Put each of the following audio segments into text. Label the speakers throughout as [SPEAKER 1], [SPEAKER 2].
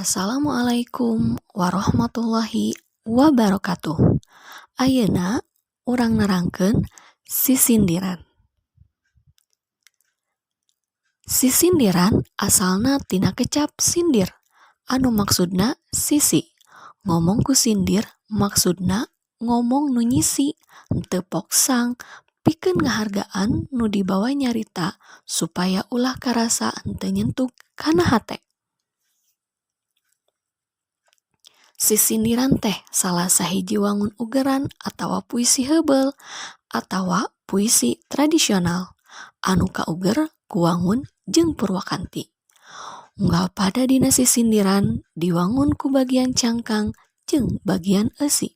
[SPEAKER 1] Assalamualaikum warahmatullahi wabarakatuh. Ayeuna urang nerangkeun sisindiran. Sisindiran asalna tina kecap sindir, anu maksudna sisi. Ngomong ku sindir maksudna ngomong nu nyisi, henteu poksang, pikeun ngahargaan nu dibawa nyarita supaya ulah karasa henteu nyentuh kana hate. Sisindiran teh salah sahiji wangun ugeran atawa puisi heubeul atawa puisi tradisional anu kauger ku wangun jeung purwakanti. Unggal pada dina sisindiran diwangun ku bagian cangkang jeung bagian eusi.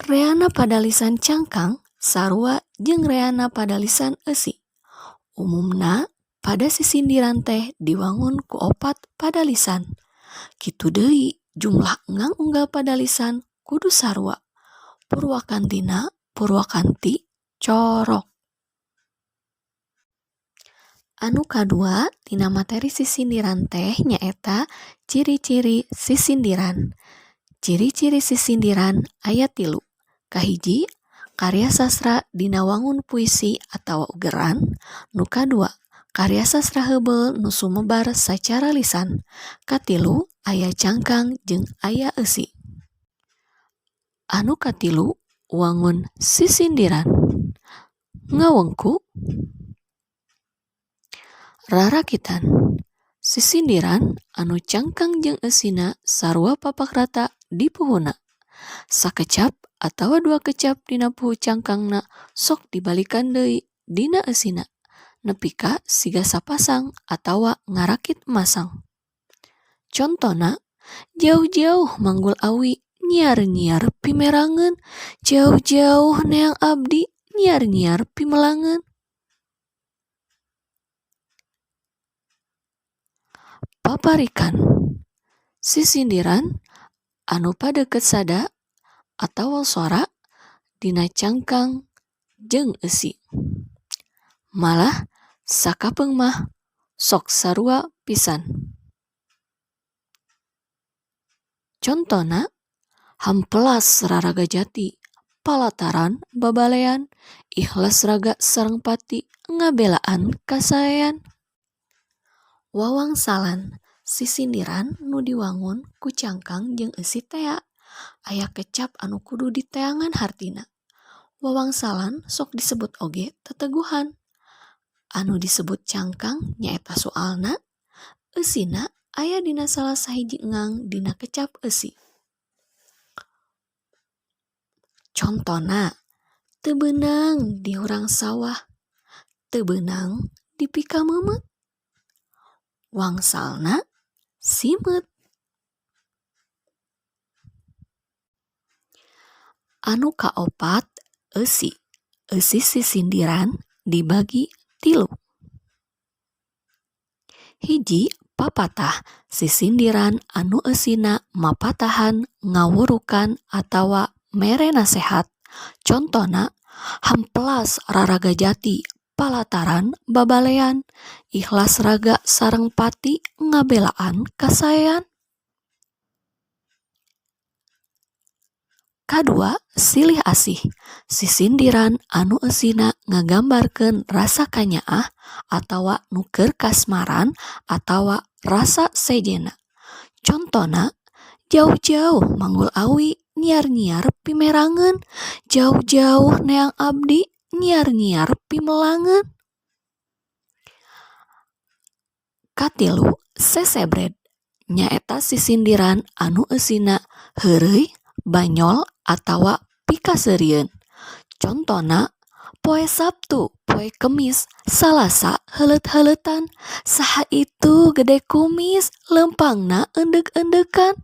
[SPEAKER 1] Reana pada lisan cangkang sarua jeung reana pada lisan eusi. Umumna pada sisindiran teh diwangun ku opat pada lisan. Kitu deui jumlah engang unggal pada lisan kudu sarua. Purwakantina purwakanti corok. Anu kadua tina materi sisindiran teh nyaeta ciri-ciri sisindiran. Ciri-ciri sisindiran aya 3. Kahiji, karya sastra dina wangun puisi atawa ugeran. Nu kadua, karya sastra heubeul nu sumebar sacara lisan. Katilu, aya cangkang jeung aya eusi. Anu katilu, wangun sisindiran. Ngawengku rarakitan. Sisindiran anu cangkang jeung eusina sarua papak rata di puhuna. Sakecap atawa 2 kecap dina puhu cangkangna sok dibalikan deui dina eusina nepi ka siga sapasang atawa ngarakit masang. Contona, jauh-jauh manggul awi nyiar-nyiar pimerangeun, jauh-jauh neang abdi nyiar-nyiar pimelangeun. Paparikan. Sisindiran anu padeukeut sada atawa sora dina cangkang jeung eusi. Malah sakapeung mah sok sarua pisan. Contona, hamplas raraga jati, palataran babalean, ikhlas raga sareng pati, ngabelaan kasaean. Wawangsalan. Sisindiran nu diwangun ku cangkang jeung eusi tea. Aya kecap anu kudu diteangan hartina. Wawangsalan sok disebut oge teteguhan. Anu disebut cangkang nyaeta soalna eusina aya dina salah sahiji engang dina kecap eusi. Contona, teu beunang di hurang sawah, teu beunang di pika meumeut. Wangsalna simeut. Anu kaopat eusi. Eusi sisindiran dibagi 3. Hiji, papatah. Sisindiran anu eusina mapatahan, ngawurukan atawa mere nasehat. Contona, hamplas raraga jati, palataran babalean, ikhlas raga sareng pati, ngabelaan kasaean. Kadua, silih asih. Sisindiran anu eusina ngagambarkeun rasa kanyaah atawa nu keur kasmaran atawa rasa sejena. Contona, jauh-jauh manggul awi nyiar-nyiar pimerangeun, jauh-jauh neang abdi nyiar-nyiar pimelangeun. Katilu, sesebred. Nyaeta sisindiran anu eusina heureuy, banyol atawa pikaseurieun. Contona, poe Sabtu, poe Kemis, Salasa heuleut-heuleutan, saha itu gede kumis, leumpangna eundeuk-eundeukan.